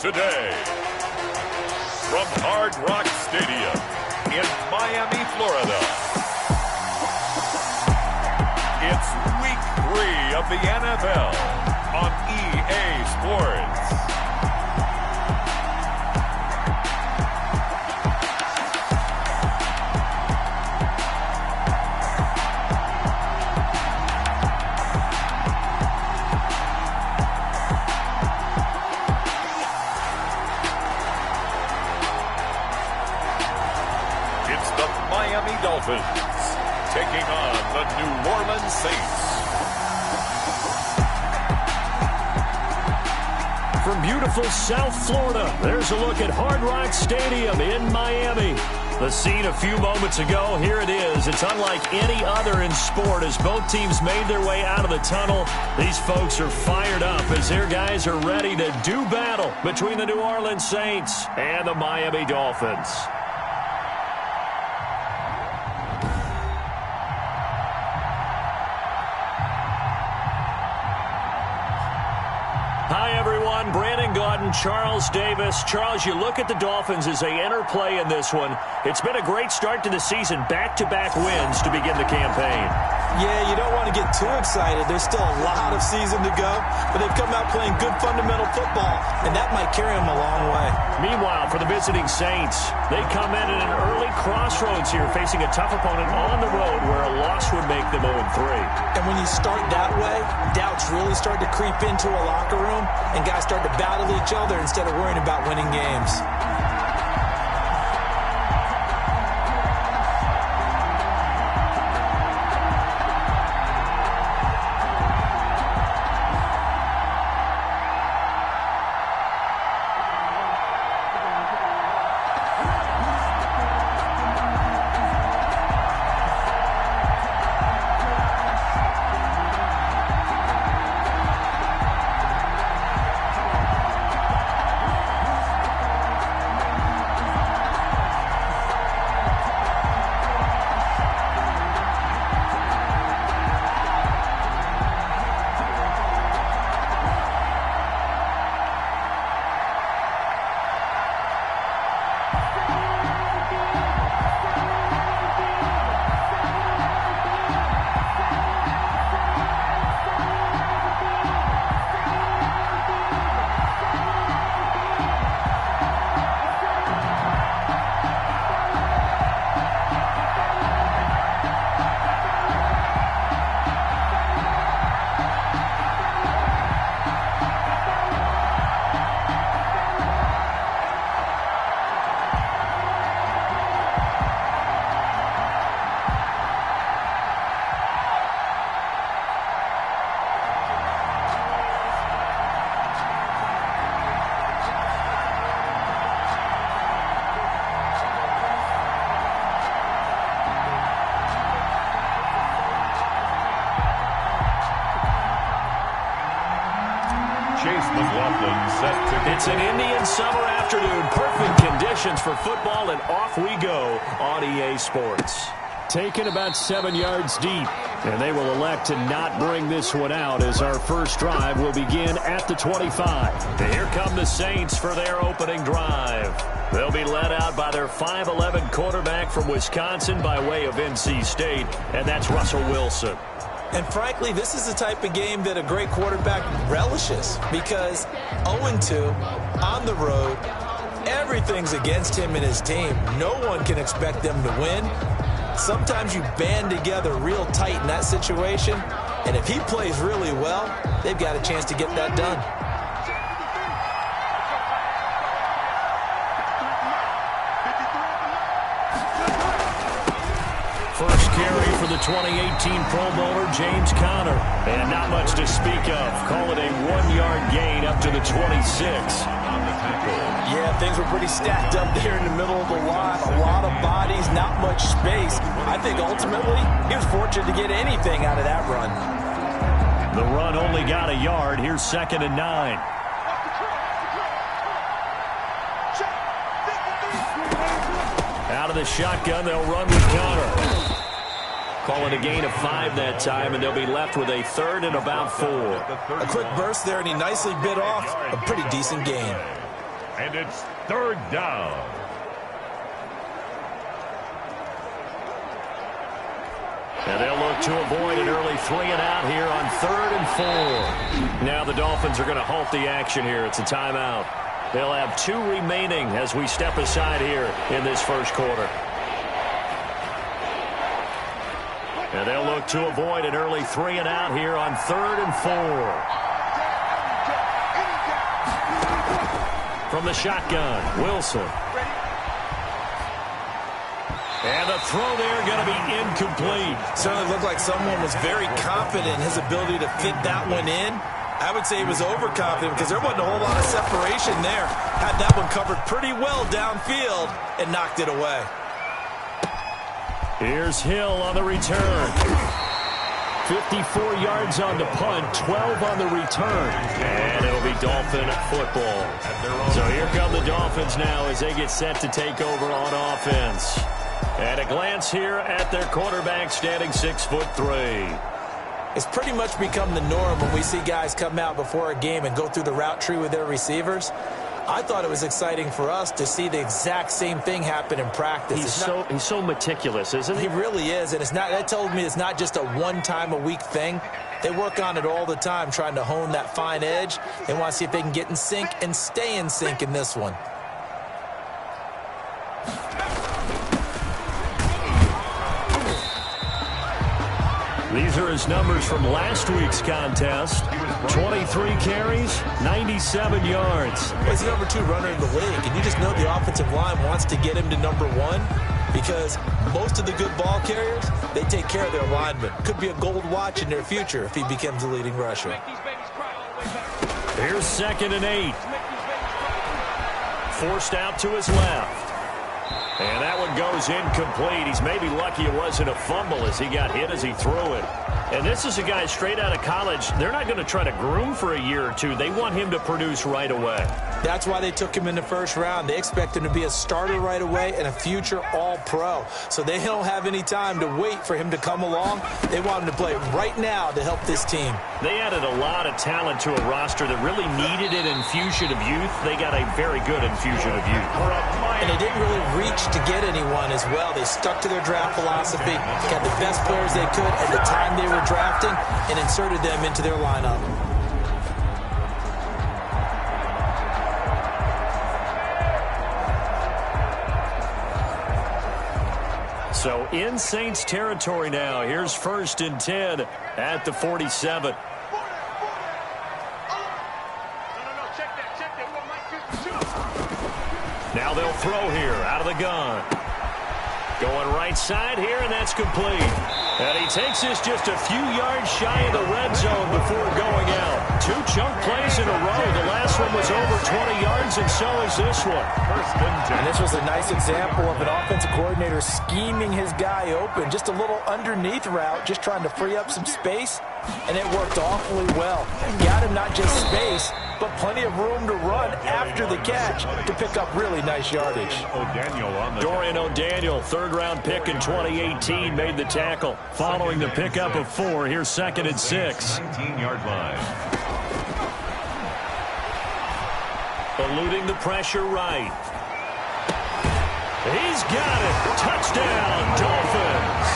today, from Hard Rock Stadium in Miami, Florida, it's Week 3 of the NFL on EA Sports. Miami Dolphins taking on the New Orleans Saints. From beautiful South Florida, there's a look at Hard Rock Stadium in Miami. The scene a few moments ago, here it is. It's unlike any other in sport as both teams made their way out of the tunnel. These folks are fired up as their guys are ready to do battle between the New Orleans Saints and the Miami Dolphins. Hi, everyone. Brandon Gaudin, Charles Davis. Charles, you look at the Dolphins as they enter play in this one. It's been a great start to the season, back-to-back wins to begin the campaign. Yeah, you don't want to get too excited. There's still a lot of season to go, but they've come out playing good fundamental football, and that might carry them a long way. Meanwhile, for the visiting Saints, they come in at an early crossroads here, facing a tough opponent on the road where a loss would make them 0-3. And when you start that way, doubts really start to creep into a locker room, and guys start to battle each other instead of worrying about winning games. It's an Indian summer afternoon. Perfect conditions for football, and off we go on EA Sports. Taken about 7 yards deep, and they will elect to not bring this one out as our first drive will begin at the 25. And here come the Saints for their opening drive. They'll be led out by their 5'11" quarterback from Wisconsin by way of NC State, and that's Russell Wilson. And frankly, this is the type of game that a great quarterback relishes because 0-2 on the road, everything's against him and his team. No one can expect them to win. Sometimes you band together real tight in that situation, and if he plays really well, they've got a chance to get that done. First carry for the 2018 Pro Bowler, James Conner. And not much to speak of. Call it a 1-yard gain up to the 26. Yeah, things were pretty stacked up there in the middle of the line. A lot of bodies, not much space. I think ultimately he was fortunate to get anything out of that run. The run only got a yard. Here's 2nd and 9. Out of the shotgun, they'll run with Conner. Call it a gain of 5 that time, and they'll be left with a 3rd and about 4. A quick burst there, and he nicely bit off a pretty decent gain. And it's third down. And they'll look to avoid an early 3-and-out here on 3rd and 4. Now the Dolphins are going to halt the action here. It's a timeout. They'll have 2 remaining as we step aside here in this first quarter. And they'll look to avoid an early 3-and-out here on 3rd and 4. From the shotgun, Wilson. And the throw there going to be incomplete. Certainly looked like someone was very confident in his ability to fit that one in. I would say he was overconfident because there wasn't a whole lot of separation there. Had that one covered pretty well downfield and knocked it away. Here's Hill on the return. 54 yards on the punt, 12 on the return. And it'll be Dolphin football. So here come the Dolphins now as they get set to take over on offense. At a glance here at their quarterback standing 6'3". It's pretty much become the norm when we see guys come out before a game and go through the route tree with their receivers. I thought it was exciting for us to see the exact same thing happen in practice. He's so meticulous, isn't he? He really is, and that told me it's not just a one-time-a-week thing. They work on it all the time, trying to hone that fine edge. They want to see if they can get in sync and stay in sync in this one. These are his numbers from last week's contest. 23 carries, 97 yards. He's the number 2 runner in the league, and you just know the offensive line wants to get him to number 1 because most of the good ball carriers, they take care of their linemen. Could be a gold watch in their future if he becomes the leading rusher. Here's 2nd and 8. Forced out to his left. And that one goes incomplete. He's maybe lucky it wasn't a fumble as he got hit as he threw it. And this is a guy straight out of college. They're not going to try to groom for a year or two. They want him to produce right away. That's why they took him in the first round. They expect him to be a starter right away and a future all-pro. So they don't have any time to wait for him to come along. They want him to play right now to help this team. They added a lot of talent to a roster that really needed an infusion of youth. They got a very good infusion of youth. And they didn't really reach to get anyone as well. They stuck to their draft philosophy, got the best players they could at the time they were drafting, and inserted them into their lineup. So in Saints territory now. Here's 1st and 10 at the 47. Now they'll throw here out of the gun. Going right side here, and that's complete. And he takes this just a few yards shy of the red zone before going out. 2 chunk plays in a row. The last one was over 20 yards, and so is this one. And this was a nice example of an offensive coordinator scheming his guy open. Just a little underneath route, just trying to free up some space, and it worked awfully well. Got him not just space, but plenty of room to run after the catch to pick up really nice yardage. Dorian O'Daniel, 3rd-round pick in 2018, made the tackle. Following the pickup of 4, here's 2nd and 6. 19-yard line. Eluding the pressure right. He's got it. Touchdown, Dolphins.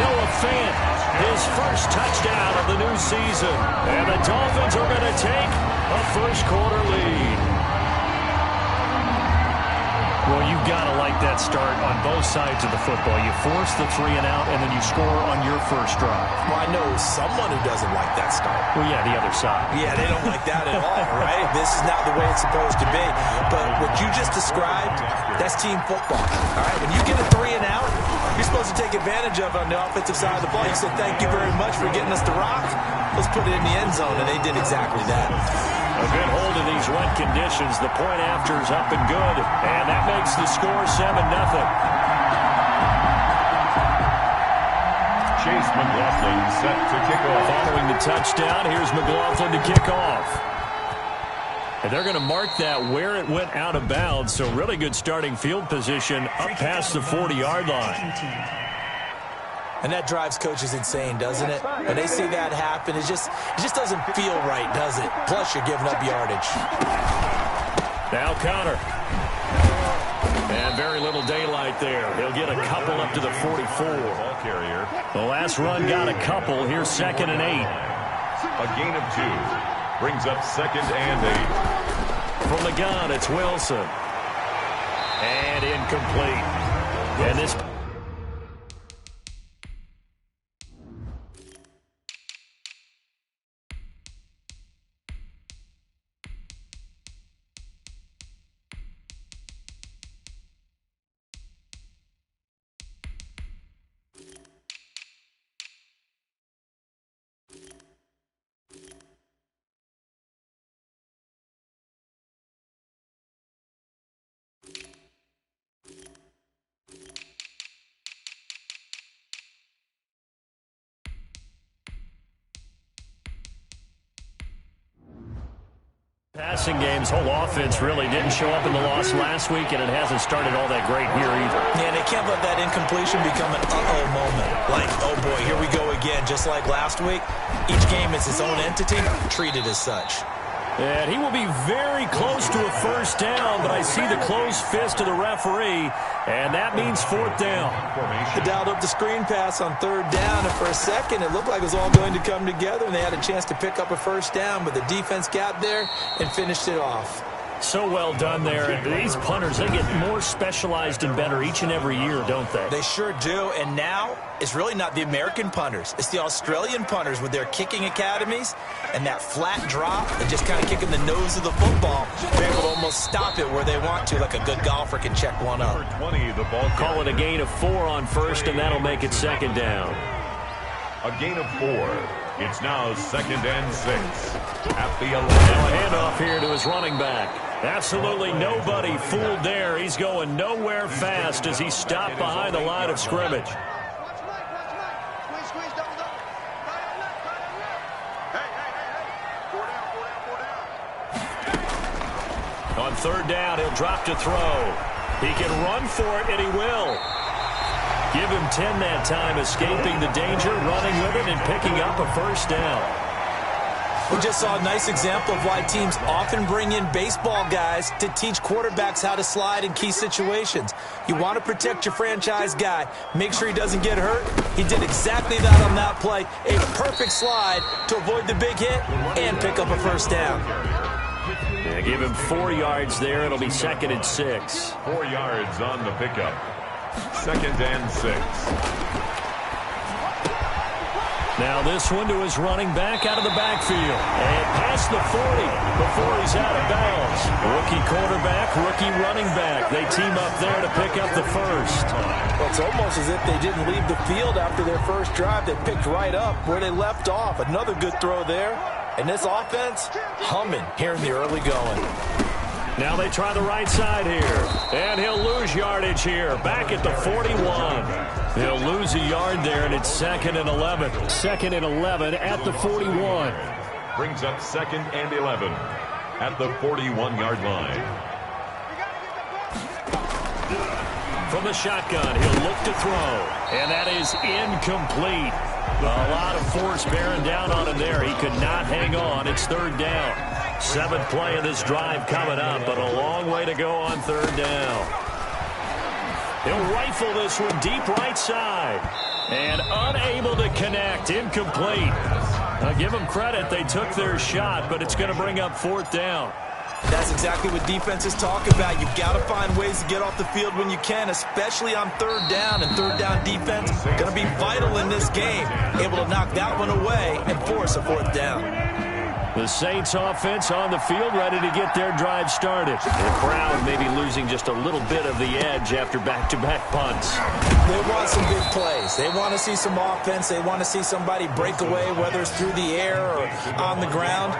Noah Fant, his first touchdown of the new season. And the Dolphins are going to take a first-quarter lead. Well, you've got to like that start on both sides of the football. You force the 3-and-out, and then you score on your first drive. Well, I know someone who doesn't like that start. Well, yeah, the other side. Yeah, they don't like that at all, right? This is not the way it's supposed to be. But what you just described, that's team football. All right, when you get a 3-and-out, you're supposed to take advantage of it on the offensive side of the ball. You said, thank you very much for getting us the rock. Let's put it in the end zone, and they did exactly that. A good hold of these wet conditions. The point after is up and good. And that makes the score 7-0. Chase McLaughlin set to kick off. Following the touchdown, here's McLaughlin to kick off. And they're going to mark that where it went out of bounds. So really good starting field position up past the 40-yard line. And that drives coaches insane, doesn't it? When they see that happen, it just doesn't feel right, does it? Plus, you're giving up yardage. Now Connor. And very little daylight there. He'll get a couple up to the 44. Ball carrier. The last run got a couple. Here's 2nd and 8. A gain of 2. Brings up 2nd and 8. From the gun, it's Wilson. And incomplete. And this... Passing game's whole offense really didn't show up in the loss last week, and it hasn't started all that great here either. Yeah, they can't let that incompletion become an uh-oh moment. Like, oh boy, here we go again, just like last week. Each game is its own entity, treated as such. And he will be very close to a first down, but I see the closed fist of the referee, and that means 4th down. They dialed up the screen pass on 3rd down, and for a second it looked like it was all going to come together, and they had a chance to pick up a first down, but the defense got there and finished it off. So well done there. And these punters, they get more specialized and better each and every year, don't they? They sure do. And now it's really not the American punters. It's the Australian punters with their kicking academies and that flat drop and just kind of kicking the nose of the football. They're able to almost stop it where they want to, like a good golfer can check one up. Number 20, the ball. Call it a gain of 4 on first, and that'll make it 2nd down. A gain of 4. It's now 2nd and 6 at the 11. Now a handoff here to his running back. Absolutely nobody fooled there. He's going nowhere fast as he stopped behind the line of scrimmage. On 3rd down, he'll drop to throw. He can run for it, and he will. Give him 10 that time, escaping the danger, running with it, and picking up a first down. We just saw a nice example of why teams often bring in baseball guys to teach quarterbacks how to slide in key situations. You want to protect your franchise guy. Make sure he doesn't get hurt. He did exactly that on that play. A perfect slide to avoid the big hit and pick up a first down. Yeah, give him 4 yards there. It'll be 2nd and 6. 4 yards on the pickup. 2nd and 6. Now this one to his running back out of the backfield. And past the 40 before he's out of bounds. Rookie quarterback, rookie running back. They team up there to pick up the first. Well, it's almost as if they didn't leave the field after their first drive. They picked right up where they left off. Another good throw there. And this offense, humming here in the early going. Now they try the right side here. And he'll lose yardage here. Back at the 41. He'll lose a yard there, and it's 2nd and 11. 2nd and 11 at the 41. Brings up 2nd and 11 at the 41-yard line. From the shotgun, he'll look to throw. And that is incomplete. A lot of force bearing down on him there. He could not hang on. It's 3rd down. 7th play of this drive coming up, but a long way to go on 3rd down. He'll rifle this one deep right side. And unable to connect. Incomplete. Now give them credit. They took their shot, but it's going to bring up 4th down. That's exactly what defenses talk about. You've got to find ways to get off the field when you can, especially on 3rd down. And 3rd down defense going to be vital in this game. Able to knock that one away and force a 4th down. The Saints offense on the field, ready to get their drive started. The crowd maybe losing just a little bit of the edge after back-to-back punts. They want some big plays. They want to see some offense. They want to see somebody break away, whether it's through the air or on the ground.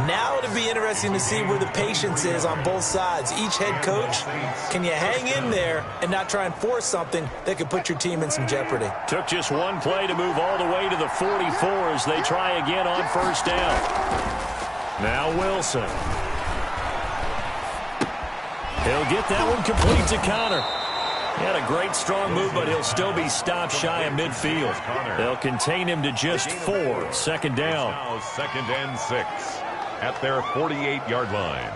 Now it'll be interesting to see where the patience is on both sides. Each head coach, can you hang in there and not try and force something that could put your team in some jeopardy? Took just one play to move all the way to the 44 as they try again on 1st down. Now Wilson. He'll get that one complete to Connor. He had a great strong move, but he'll still be stopped shy of midfield. They'll contain him to just 4. 2nd down. Now 2nd and 6 at their 48-yard line.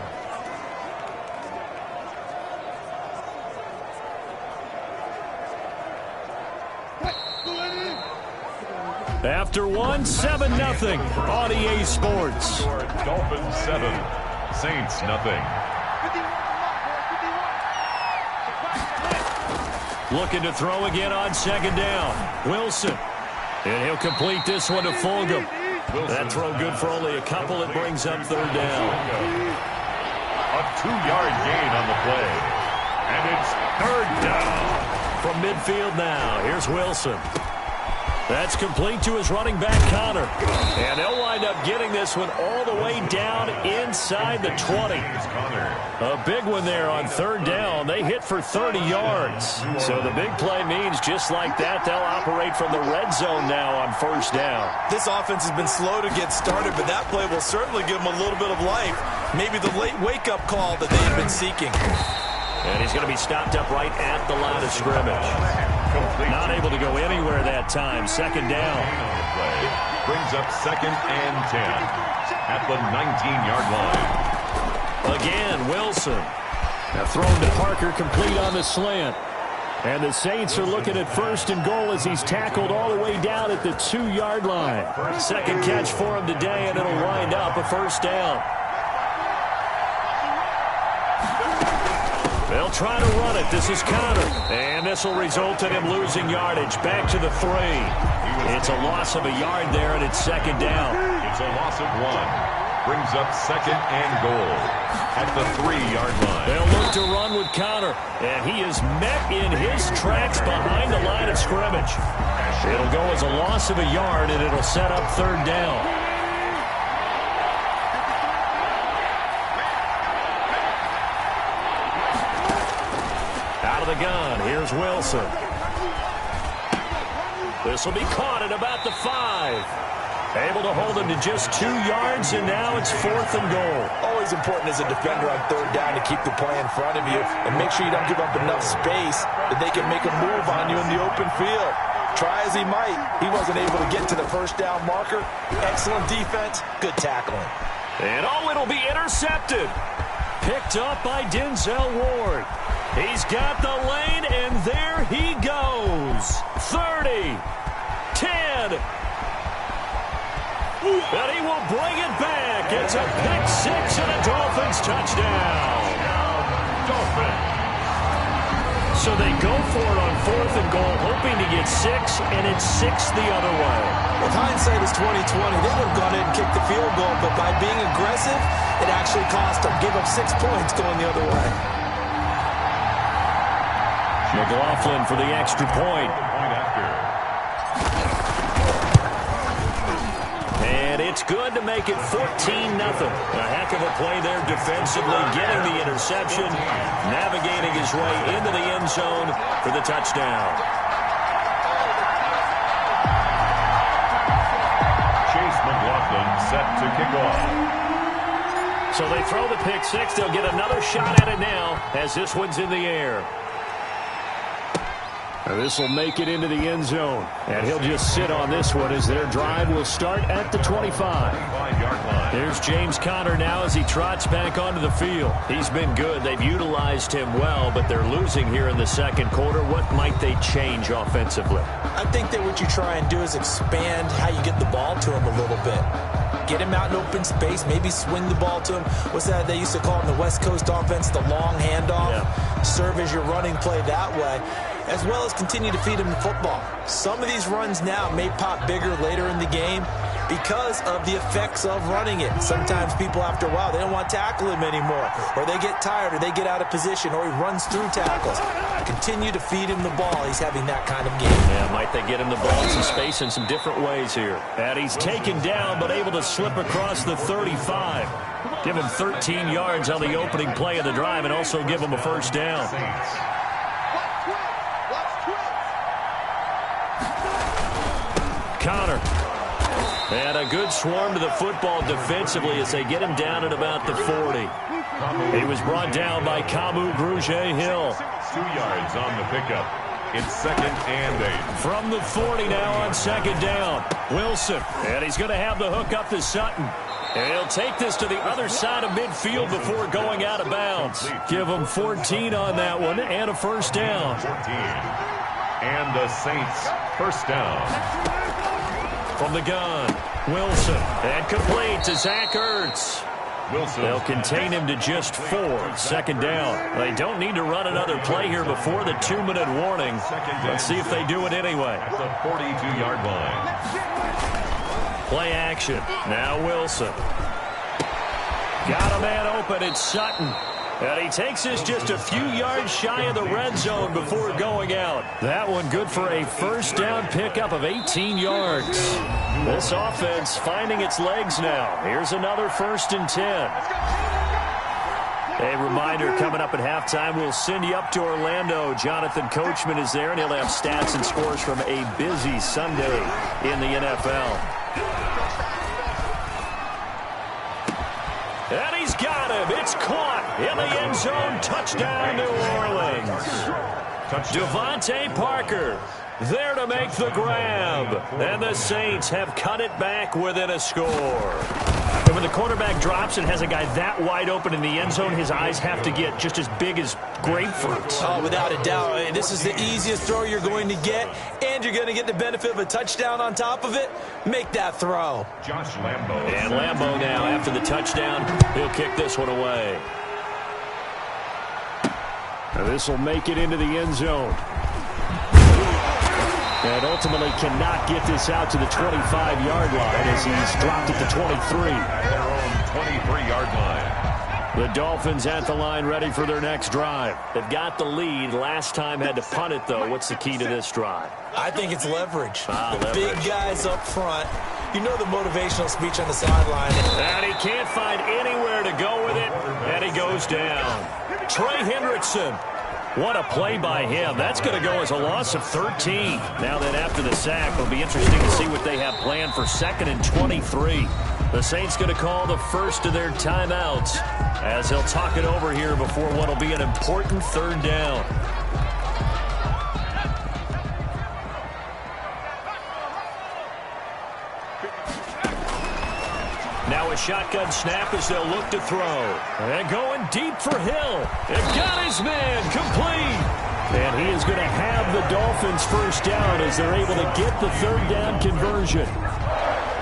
After one, 7-0 on EA Sports. Dolphins 7, Saints 0. Looking to throw again on second down. Wilson. And he'll complete this one to Fulgham. That throw good for only a couple. It brings up third down. A 2-yard gain on the play. And it's third down. From midfield now, here's Wilson. That's complete to his running back, Connor. And they'll wind up getting this one all the way down inside the 20. A big one there on third down. They hit for 30 yards. So the big play means just like that, they'll operate from the red zone now on first down. This offense has been slow to get started, but that play will certainly give them a little bit of life. Maybe the late wake-up call that they've been seeking. And he's going to be stopped up right at the line of scrimmage. Not able to go anywhere that time. Second down. Brings up 2nd and 10 at the 19-yard line. Again, Wilson. Now thrown to Parker, complete on the slant. And the Saints are looking at 1st and goal as he's tackled all the way down at the 2-yard line. Second catch for him today, and it'll wind up a first down. They'll try to run it. This is Connor. And this will result in him losing yardage. Back to the 3. It's a loss of a yard there, and it's second down. It's a loss of 1. Brings up 2nd and goal at the 3-yard line. They'll look to run with Connor. And he is met in his tracks behind the line of scrimmage. It'll go as a loss of a yard, and it'll set up third down. Out of the gun, here's Wilson. This will be caught at about the 5. Able to hold him to just 2 yards, and now it's 4th and goal. Always important as a defender on third down to keep the play in front of you and make sure you don't give up enough space that they can make a move on you in the open field. Try as he might, he wasn't able to get to the first down marker. Excellent defense, good tackling. And it'll be intercepted. Picked up by Denzel Ward. He's got the lane, and there he goes. 30, 10. And he will bring it back. It's a pick 6 and a Dolphins touchdown. Dolphins. So they go for it on 4th and goal, hoping to get 6, and it's 6 the other way. With hindsight is 20/20, they would have gone in and kicked the field goal, but by being aggressive, it actually cost them. Gave up 6 points going the other way. McLaughlin for the extra point. And it's good to make it 14-0. A heck of a play there defensively, getting the interception, navigating his way into the end zone for the touchdown. Chase McLaughlin set to kick off. So they throw the pick 6. They'll get another shot at it now as this one's in the air. This will make it into the end zone. And he'll just sit on this one as their drive will start at the 25. There's James Conner now as he trots back onto the field. He's been good. They've utilized him well, but they're losing here in the second quarter. What might they change offensively? I think that what you try and do is expand how you get the ball to him a little bit. Get him out in open space, maybe swing the ball to him. What's that they used to call in the West Coast offense, the long handoff? Yeah. Serve as your running play that way, as well as continue to feed him the football. Some of these runs now may pop bigger later in the game because of the effects of running it. Sometimes people, after a while, they don't want to tackle him anymore, or they get tired, or they get out of position, or he runs through tackles. Continue to feed him the ball. He's having that kind of game. Yeah, might they get him the ball in some space in some different ways here. And he's taken down, but able to slip across the 35. Give him 13 yards on the opening play of the drive and also give him a first down. Connor. And a good swarm to the football defensively as they get him down at about the 40. He was brought down by Kamu Grugier-Hill. 2 yards on the pickup. It's 2nd and 8. From the 40 now on second down. Wilson. And he's going to have the hook up to Sutton. And he'll take this to the other side of midfield before going out of bounds. Give him 14 on that one and a first down. 14. And the Saints first down. from the gun. Wilson, and complete to Zach Ertz. They'll contain him to just 4. 2nd down. They don't need to run another play here before the 2-minute warning. Let's see if they do it anyway. At the 42-yard line. Play action. Now Wilson. Got a man open. It's Sutton. And he takes us just a few yards shy of the red zone before going out. That one good for a 1st down pickup of 18 yards. This offense finding its legs now. Here's another 1st and 10. A reminder, coming up at halftime, we'll send you up to Orlando. Jonathan Coachman is there, and he'll have stats and scores from a busy Sunday in the NFL. And he's got him. It's caught in the end zone. Touchdown, New Orleans. Devontae Parker there to make the grab. And the Saints have cut it back within a score. And when the quarterback drops and has a guy that wide open in the end zone, his eyes have to get just as big as grapefruits. Oh, without a doubt. This is the easiest throw you're going to get, and you're going to get the benefit of a touchdown on top of it. Make that throw. Josh Lambo. And Lambo now, after the touchdown, he'll kick this one away. Now this will make it into the end zone. And ultimately cannot get this out to the 25-yard line as he's dropped it to 23. At their own 23-yard line. The Dolphins at the line ready for their next drive. They've got the lead. Last time had to punt it, though. What's the key to this drive? I think it's leverage. The leverage. Big guys up front. You know the motivational speech on the sideline. And he can't find anywhere to go with it. And he goes down. Trey Hendrickson. What a play by him. That's going to go as a loss of 13. Now then, after the sack, it'll be interesting to see what they have planned for 2nd and 23. The Saints going to call the first of their timeouts as he'll talk it over here before what will be an important 3rd down. Now a shotgun snap as they'll look to throw. And going deep for Hill. And got his man complete. And he is going to have the Dolphins 1st down as they're able to get the 3rd down conversion.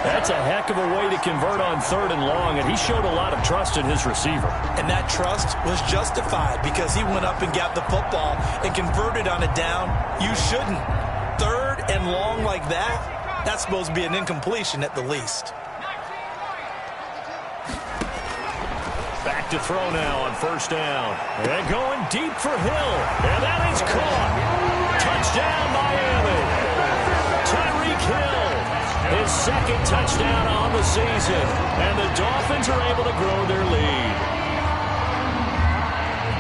That's a heck of a way to convert on 3rd and long, and he showed a lot of trust in his receiver. And that trust was justified because he went up and got the football and converted on a down. You shouldn't. 3rd and long like that, that's supposed to be an incompletion at the least. Back to throw now on 1st down. And going deep for Hill. And that is caught. Touchdown, Miami. Tyreek Hill. His 2nd touchdown on the season. And the Dolphins are able to grow their lead.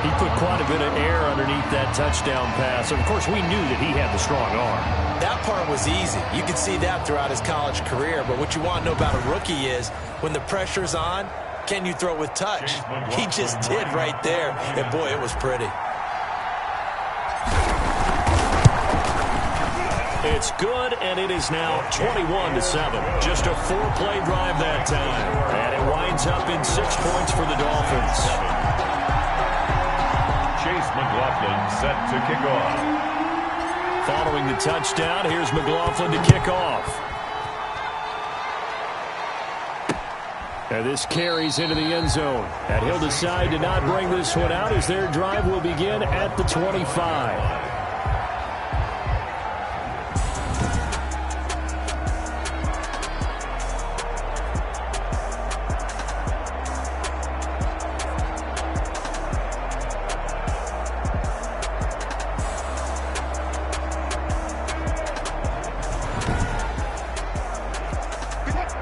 He put quite a bit of air underneath that touchdown pass. Of course, we knew that he had the strong arm. That part was easy. You could see that throughout his college career. But what you want to know about a rookie is when the pressure's on, can you throw with touch? He just did right there. And, boy, it was pretty. It's good, and it is now 21-7. Just a 4-play drive that time. And it winds up in 6 points for the Dolphins. Chase McLaughlin set to kick off. Following the touchdown, here's McLaughlin to kick off. And this carries into the end zone. And he'll decide to not bring this one out as their drive will begin at the 25.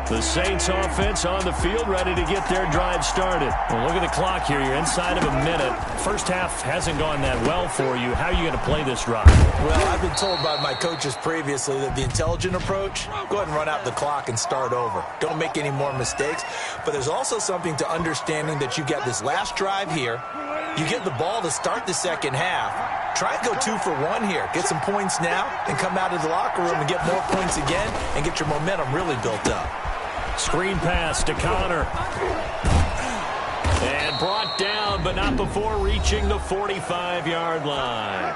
The Saints offense on the field ready to get their drive started. Well, look at the clock here. You're inside of a minute. First half hasn't gone that well for you. How are you going to play this drive? Well, I've been told by my coaches previously that the intelligent approach, go ahead and run out the clock and start over. Don't make any more mistakes. But there's also something to understanding that you got this last drive here. You get the ball to start the second half. Try and go 2 for 1 here. Get some points now and come out of the locker room and get more points again and get your momentum really built up. Screen pass to Connor. And brought down, but not before reaching the 45-yard line.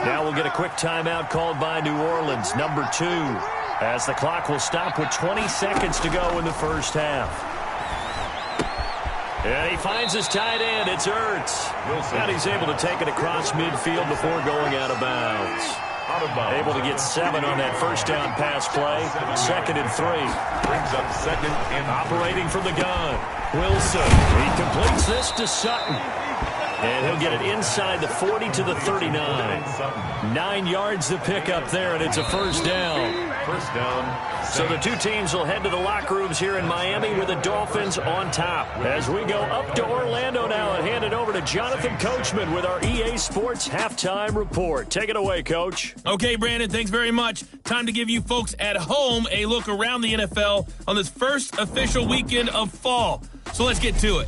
Now we'll get a quick timeout called by New Orleans, number 2. as the clock will stop with 20 seconds to go in the first half. And he finds his tight end. It's Ertz. And he's able to take it across midfield before going out of bounds. Able to get 7 on that first down pass play. 2nd and 3. Brings up 2nd and operating from the gun. Wilson. He completes this to Sutton. And he'll get it inside the 40 to the 39. 9 yards to pick up there, and it's a first down. First down. So the two teams will head to the locker rooms here in Miami with the Dolphins on top. As we go up to Orlando now and hand it over to Jonathan Coachman with our EA Sports Halftime Report. Take it away, Coach. Okay, Brandon, thanks very much. Time to give you folks at home a look around the NFL on this first official weekend of fall. So let's get to it.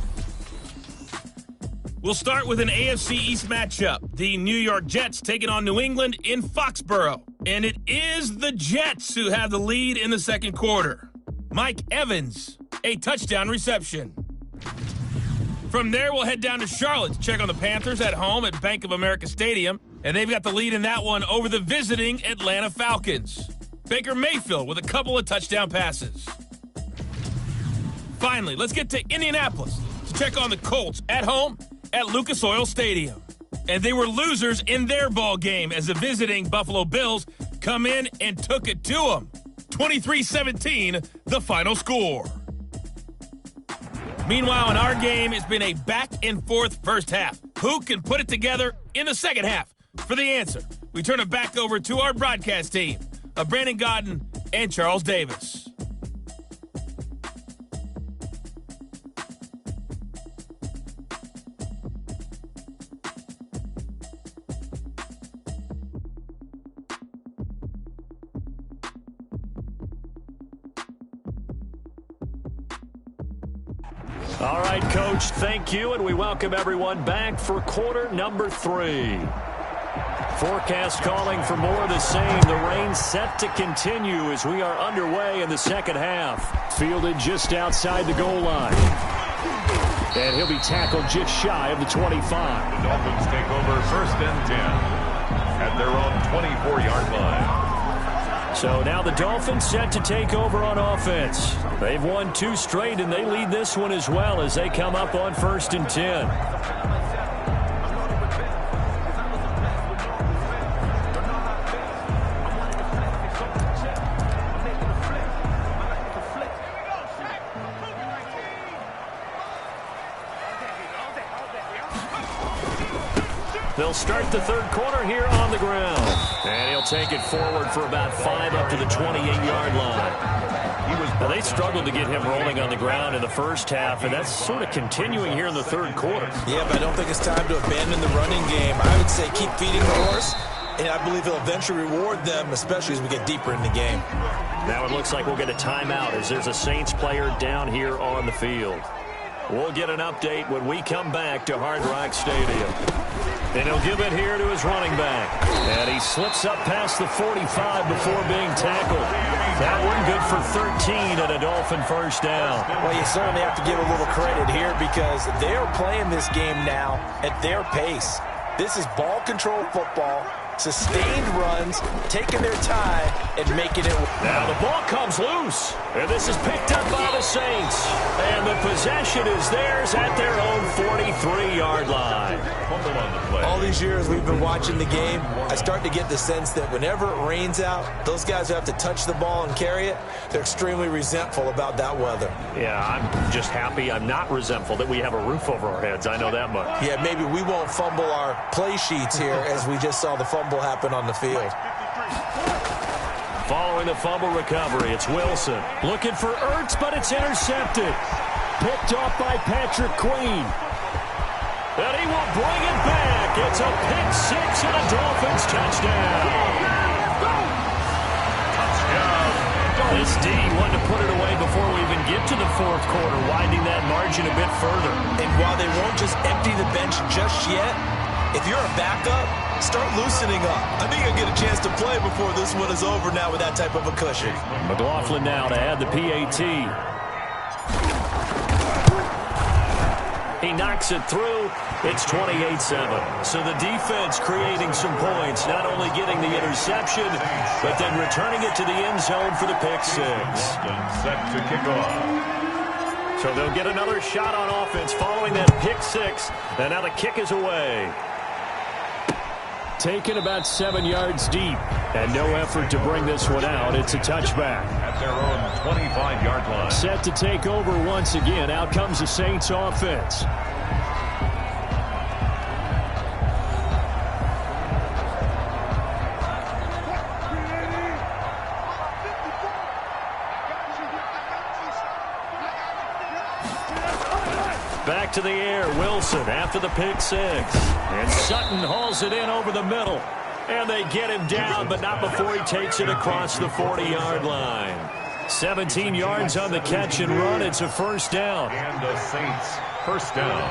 We'll start with an AFC East matchup. The New York Jets taking on New England in Foxborough. And it is the Jets who have the lead in the second quarter. Mike Evans, a touchdown reception. From there, we'll head down to Charlotte to check on the Panthers at home at Bank of America Stadium. And they've got the lead in that one over the visiting Atlanta Falcons. Baker Mayfield with a couple of touchdown passes. Finally, let's get to Indianapolis to check on the Colts at home at Lucas Oil Stadium. And they were losers in their ball game as the visiting Buffalo Bills come in and took it to them. 23-17, the final score. Meanwhile, in our game, it's been a back-and-forth first half. Who can put it together in the second half? For the answer, we turn it back over to our broadcast team of Brandon Godden and Charles Davis. All right, Coach, thank you, and we welcome everyone back for quarter number 3. Forecast calling for more of the same. The rain set to continue as we are underway in the second half. Fielded just outside the goal line. And he'll be tackled just shy of the 25. The Dolphins take over 1st and 10 at their own 24-yard line. So now the Dolphins set to take over on offense. They've won 2 straight, and they lead this one as well as they come up on 1st and 10. They'll start the third quarter here on the ground. And he'll take it forward for about 5 up to the 28-yard line. Now, they struggled to get him rolling on the ground in the first half, and that's sort of continuing here in the third quarter. Yeah, but I don't think it's time to abandon the running game. I would say keep feeding the horse, and I believe he'll eventually reward them, especially as we get deeper in the game. Now it looks like we'll get a timeout as there's a Saints player down here on the field. We'll get an update when we come back to Hard Rock Stadium. And he'll give it here to his running back. And he slips up past the 45 before being tackled. That one good for 13 and a Dolphin first down. Well, you certainly have to give a little credit here because they're playing this game now at their pace. This is ball control football, sustained runs, taking their time, and making it. Now the ball comes loose, and this is picked up by the Saints. And the possession is theirs at their own 43-yard line. All these years we've been watching the game, I start to get the sense that whenever it rains out, those guys who have to touch the ball and carry it, they're extremely resentful about that weather. Yeah, I'm just happy I'm not resentful that we have a roof over our heads. I know that much. Yeah, maybe we won't fumble our play sheets here as we just saw the fumble happen on the field. Following the fumble recovery, it's Wilson. Looking for Ertz, but it's intercepted. Picked off by Patrick Queen. And he will bring it back. It's a pick six and a Dolphins touchdown. This D wanted to put it away before we even get to the fourth quarter, widening that margin a bit further. And while they won't just empty the bench just yet, if you're a backup, start loosening up. I think you'll get a chance to play before this one is over now with that type of a cushion. McLaughlin now to add the PAT. He knocks it through. It's 28-7. So the defense creating some points, not only getting the interception, but then returning it to the end zone for the pick six. Set to kick off. So they'll get another shot on offense following that pick six. And now the kick is away. Taken about 7 yards deep. And no effort to bring this one out. It's a touchback. At their own 25-yard line. Set to take over once again. Out comes the Saints offense. Back to the air, Wilson after the pick six. And Sutton hauls it in over the middle. And they get him down, but not before he takes it across the 40-yard line. 17 yards on the catch and run. It's a first down. And the Saints, first down.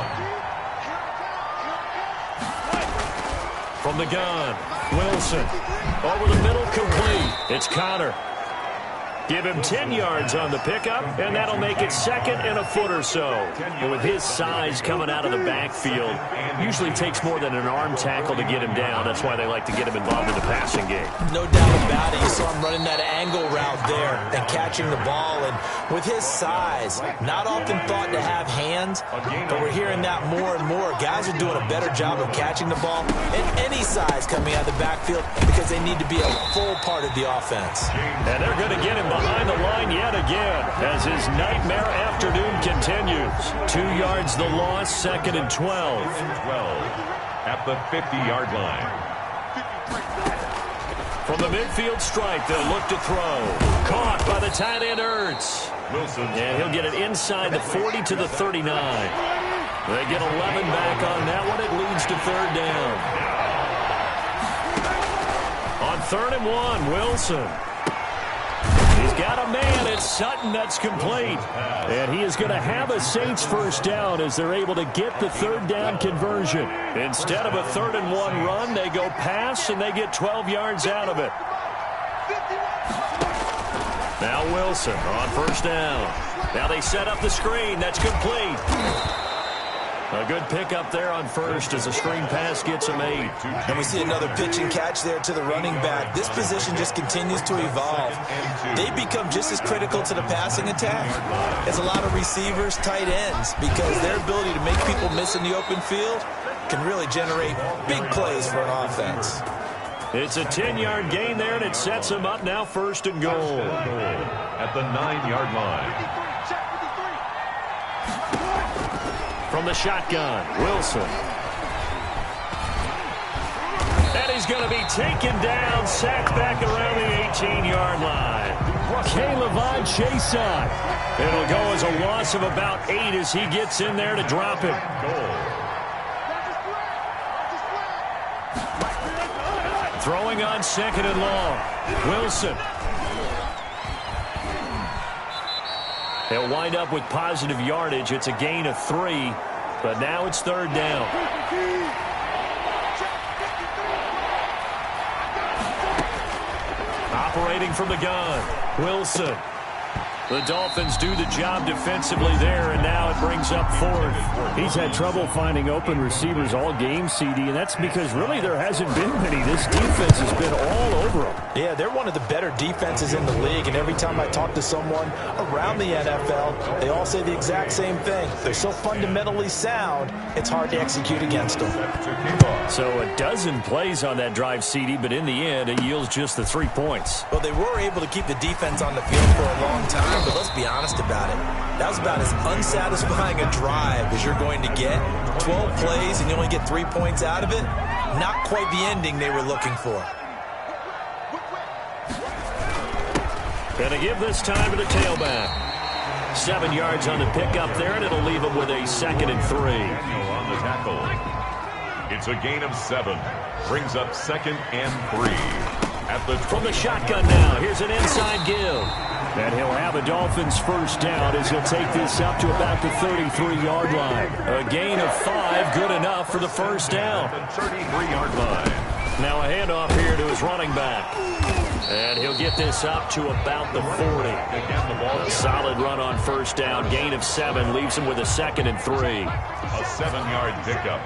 From the gun, Wilson. Over the middle, complete. It's Connor. Give him 10 yards on the pickup, and that'll make it second and a foot or so. And with his size coming out of the backfield, usually takes more than an arm tackle to get him down. That's why they like to get him involved in the passing game. No doubt about it. You saw him running that angle route there and catching the ball. And with his size, not often thought to have hands, but we're hearing that more and more. Guys are doing a better job of catching the ball in any size coming out of the backfield because they need to be a full part of the offense. And they're going to get him behind the line yet again as his nightmare afternoon continues. 2 yards the loss, second and 12. At the 50-yard line. From the midfield stripe, they'll look to throw. Caught by the tight end, Ertz. Wilson. And he'll get it inside the 40 to the 39. They get 11 back on that one. It leads to third down. On 3rd and 1, Wilson. He's got a man. It's Sutton. That's complete. And he is going to have a Saints first down as they're able to get the third down conversion. Instead of a 3rd and 1 run, they go pass, and they get 12 yards out of it. Now Wilson on first down. Now they set up the screen. That's complete. A good pickup there on first as a screen pass gets him 8. And we see another pitch and catch there to the running back. This position just continues to evolve. They become just as critical to the passing attack as a lot of receivers, tight ends, because their ability to make people miss in the open field can really generate big plays for an offense. It's a 10-yard gain there, and it sets them up now 1st and goal. At the 9-yard line. From the shotgun, Wilson. And he's going to be taken down, sacked back around the 18-yard line. Caleb chase on. It'll go as a loss of about 8 as he gets in there to drop it. Throwing on 2nd and long. Wilson. They'll wind up with positive yardage. It's a gain of 3, but now it's 3rd down. Operating from the gun, Wilson. The Dolphins do the job defensively there, and now it brings up 4th. He's had trouble finding open receivers all game, CD, and that's because really there hasn't been many. This defense has been all over them. Yeah, they're one of the better defenses in the league, and every time I talk to someone around the NFL, they all say the exact same thing. They're so fundamentally sound, it's hard to execute against them. So a dozen plays on that drive, CD, but in the end, it yields just the 3 points. Well, they were able to keep the defense on the field for a long time, but let's be honest about it. That was about as unsatisfying a drive as you're going to get. 12 plays and you only get 3 points out of it. Not quite the ending they were looking for. Gonna give this time to the tailback. 7 yards on the pickup there, and it'll leave him with a 2nd and 3. Daniel on the tackle. It's a gain of 7. Brings up 2nd and 3. From the shotgun now, here's an inside give. And he'll have a Dolphins first down as he'll take this up to about the 33-yard line. A gain of 5, good enough for the first down. 33-yard line. Now a handoff here to his running back. And he'll get this up to about the 40. A solid run on first down. Gain of 7 leaves him with a 2nd and 3. A 7-yard pickup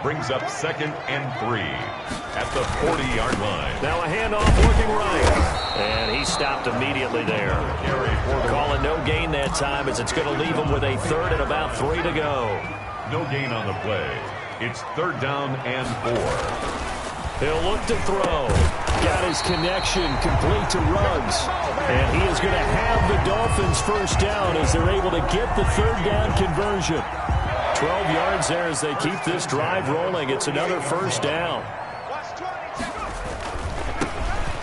brings up 2nd and 3 at the 40-yard line. Now a handoff working right. And he stopped immediately there. Calling no gain that time as it's going to leave him with a 3rd and about 3 to go. No gain on the play. It's 3rd down and 4. He'll look to throw. Got his connection complete to Ruggs. And he is going to have the Dolphins first down as they're able to get the 3rd down conversion. 12 yards there as they keep this drive rolling. It's another first down.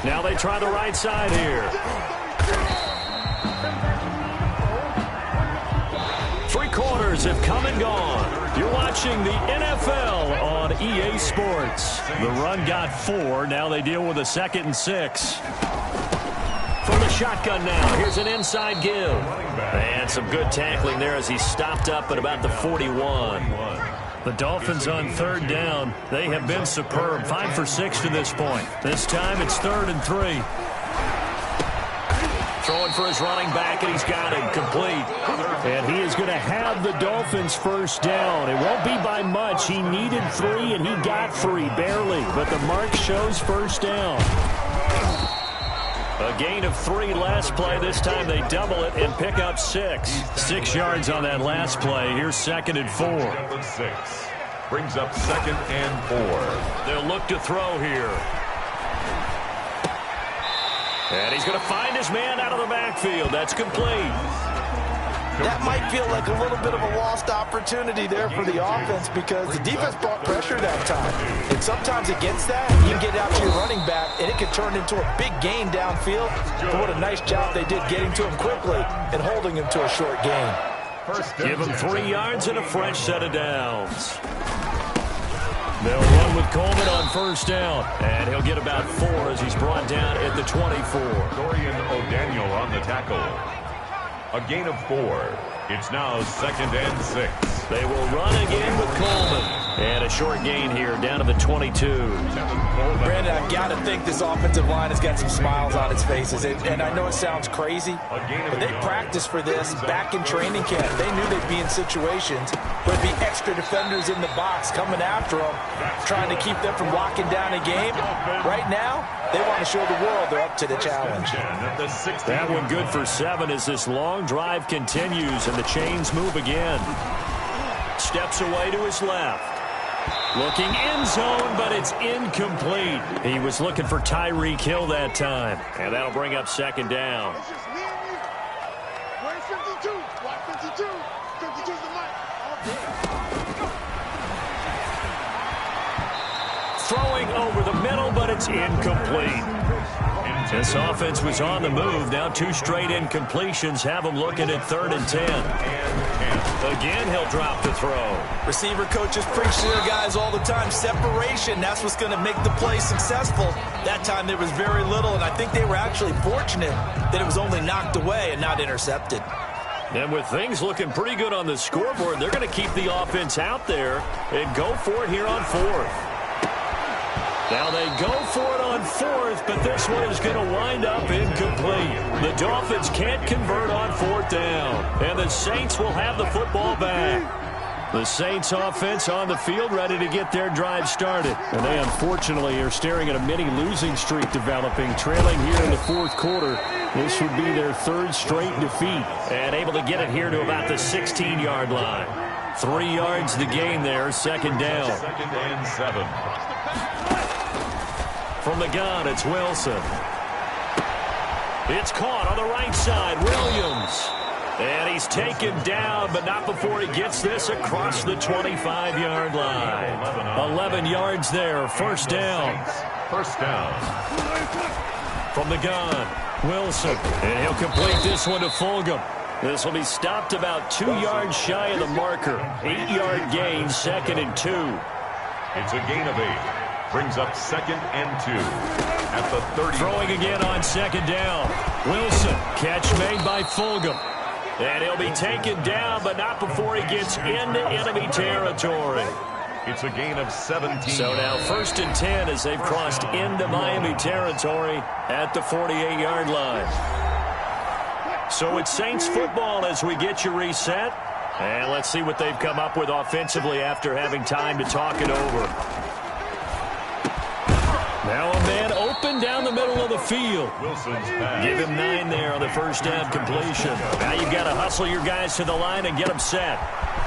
Now they try the right side here. 3 quarters have come and gone. You're watching the NFL on EA Sports. The run got 4. Now they deal with a 2nd and 6. From the shotgun now, here's an inside give. And some good tackling there as he stopped up at about the 41. The Dolphins on 3rd down. They have been superb. 5 for 6 to this point. This time it's 3rd and 3. Throwing for his running back, and he's got it complete. And he is going to have the Dolphins first down. It won't be by much. He needed 3, and he got 3, barely. But the mark shows first down. A gain of 3 last play. This time they double it and pick up 6. 6 yards on that last play. Here's 2nd and 4. 6 brings up 2nd and 4. They'll look to throw here. And he's going to find his man out of the backfield. That's complete. That might feel like a little bit of a lost opportunity there for the offense because the defense brought pressure that time. And sometimes against that, you can get out to your running back, and it could turn into a big gain downfield. But what a nice job they did getting to him quickly and holding him to a short gain. Give him 3 yards and a fresh set of downs. They'll run with Coleman on first down. And he'll get about 4 as he's brought down at the 24. Dorian O'Daniel on the tackle. A gain of 4. It's now 2nd and 6. They will run again with Coleman. And a short gain here down to the 22. Brandon, I've got to think this offensive line has got some smiles on its faces. And I know it sounds crazy, but they practiced for this back in training camp. They knew they'd be in situations where there'd be extra defenders in the box coming after them, trying to keep them from locking down a game. Right now, they want to show the world they're up to the challenge. That one good for 7 as this long drive continues and the chains move again. Steps away to his left. Looking end zone, but it's incomplete. He was looking for Tyreek Hill that time. And that'll bring up 2nd down. Where's 52? Watch 52. 52's the mic. Throwing over the middle, but it's incomplete. This offense was on the move. Now 2 straight incompletions have them looking at 3rd and 10. Again, he'll drop the throw. Receiver coaches preach to their guys all the time. Separation, that's what's going to make the play successful. That time there was very little, and I think they were actually fortunate that it was only knocked away and not intercepted. And with things looking pretty good on the scoreboard, they're going to keep the offense out there and go for it here on 4th. Now they go for it on 4th, but this one is going to wind up incomplete. The Dolphins can't convert on 4th down, and the Saints will have the football back. The Saints offense on the field ready to get their drive started. And they unfortunately are staring at a mini losing streak developing, trailing here in the 4th quarter. This would be their 3rd straight defeat. And able to get it here to about the 16-yard line. 3 yards to gain there, 2nd down. 2nd and 7. From the gun, it's Wilson. It's caught on the right side, Williams. And he's taken down, but not before he gets this across the 25-yard line. 11 yards there, 1st down. 1st down. From the gun, Wilson. And he'll complete this one to Fulgham. This will be stopped about 2 yards shy of the marker. 8-yard gain, 2nd and 2. It's a gain of 8. Brings up 2nd and 2 at the 30. Throwing again on 2nd down. Wilson, catch made by Fulgham. And he'll be taken down, but not before he gets into enemy territory. It's a gain of 17. So now 1st and 10 as they've crossed into Miami territory at the 48-yard line. So it's Saints football as we get you reset. And let's see what they've come up with offensively after having time to talk it over. Now a man open down the middle of the field. Give him 9 there on the first down completion. Now you've got to hustle your guys to the line and get them set.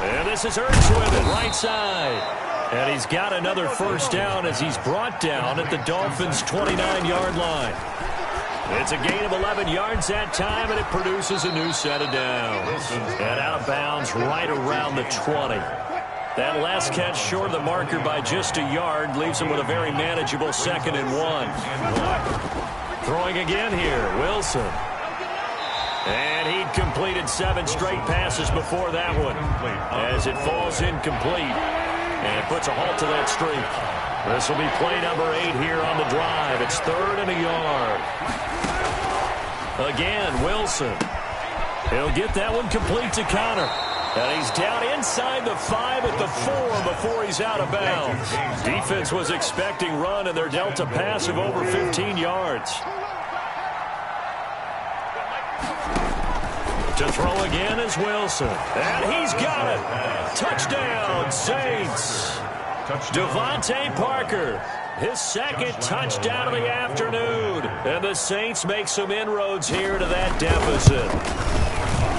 And this is Ertz with it, right side. And he's got another first down as he's brought down at the Dolphins' 29-yard line. It's a gain of 11 yards that time, and it produces a new set of downs. And out of bounds right around the 20. That last catch short of the marker by just a yard leaves him with a very manageable 2nd and 1. Throwing again here, Wilson. And he'd completed 7 straight passes before that one as it falls incomplete. And it puts a halt to that streak. This will be play number 8 here on the drive. It's 3rd and a yard. Again, Wilson. He'll get that one complete to Connor. And he's down inside the 5 at the 4 before he's out of bounds. Defense was expecting run, and they're dealt a pass of over 15 yards. To throw again is Wilson. And he's got it. Touchdown, Saints. Devontae Parker, his 2nd touchdown of the afternoon. And the Saints make some inroads here to that deficit.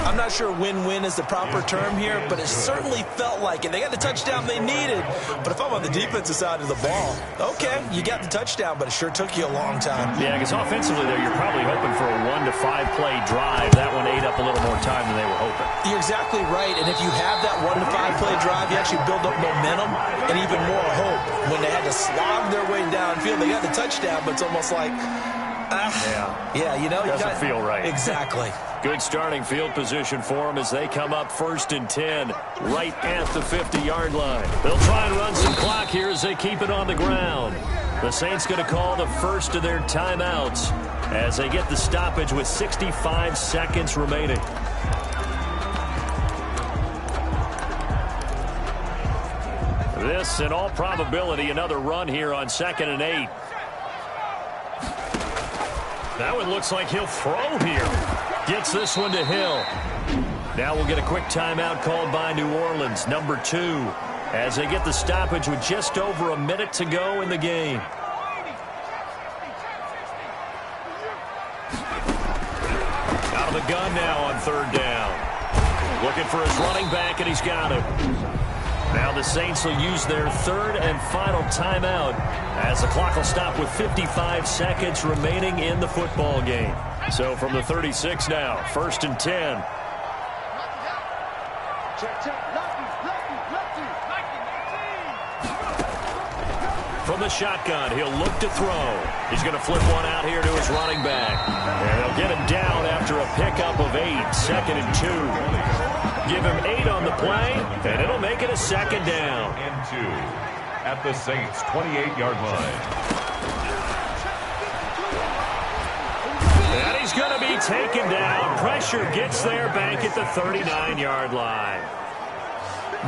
I'm not sure win-win is the proper term here, but it certainly felt like it. They got the touchdown they needed. But if I'm on the defensive side of the ball, okay, you got the touchdown, but it sure took you a long time. Yeah, because offensively there, you're probably hoping for a 1 to 5 play drive. That one ate up a little more time than they were hoping. You're exactly right, and if you have that 1 to 5 play drive, you actually build up momentum and even more hope. When they had to slog their way downfield, they got the touchdown, but it's almost like, yeah, you know, doesn't feel right. Exactly. Good starting field position for them as they come up 1st and 10 right at the 50-yard line. They'll try and run some clock here as they keep it on the ground. The Saints going to call the first of their timeouts as they get the stoppage with 65 seconds remaining. This, in all probability, another run here on 2nd and 8. That one looks like he'll throw here. Gets this one to Hill. Now we'll get a quick timeout called by New Orleans, number 2, as they get the stoppage with just over a minute to go in the game. Out of the gun now on 3rd down. Looking for his running back, and he's got it. Now the Saints will use their 3rd and final timeout as the clock will stop with 55 seconds remaining in the football game. So from the 36 now, 1st and 10. From the shotgun, he'll look to throw. He's going to flip one out here to his running back. And they'll get him down after a pickup of 8, 2nd and 2. Give him 8 on the play, and it'll make it a 2nd down. And 2 at the Saints' 28-yard line. And he's going to be taken down. Pressure gets there back at the 39-yard line.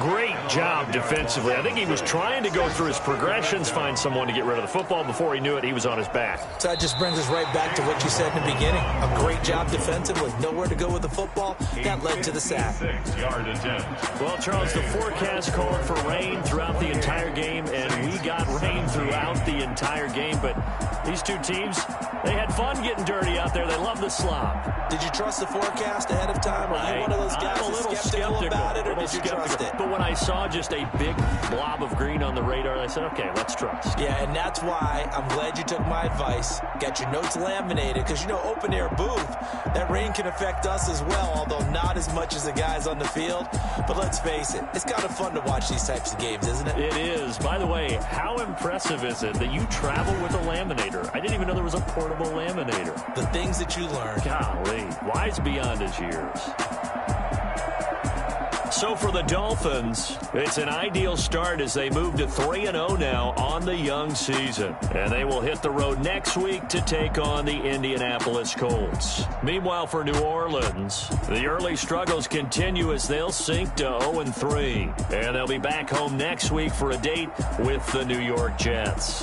Great job defensively. I think he was trying to go through his progressions, find someone to get rid of the football. Before he knew it, he was on his back. So that just brings us right back to what you said in the beginning. A great job defensively. Nowhere to go with the football. That led to the sack. 6-yard attempt. Well, Charles, the forecast called for rain throughout the entire game, and we got rain throughout the entire game. But these two teams, they had fun getting dirty out there. They love the slop. Did you trust the forecast ahead of time? Are you one of those guys that's skeptical about it, or did you trust it? But when I saw just a big blob of green on the radar, I said, okay, let's trust. Yeah, and that's why I'm glad you took my advice. Got your notes laminated, because, you know, open air booth, that rain can affect us as well, although not as much as the guys on the field. But let's face it, it's kind of fun to watch these types of games, isn't it? It is. By the way, how impressive is it that you travel with a laminator? I didn't even know there was a portable laminator. The things that you learn. Golly, wise beyond his years. So for the Dolphins, it's an ideal start as they move to 3-0 now on the young season. And they will hit the road next week to take on the Indianapolis Colts. Meanwhile, for New Orleans, the early struggles continue as they'll sink to 0-3. And they'll be back home next week for a date with the New York Jets.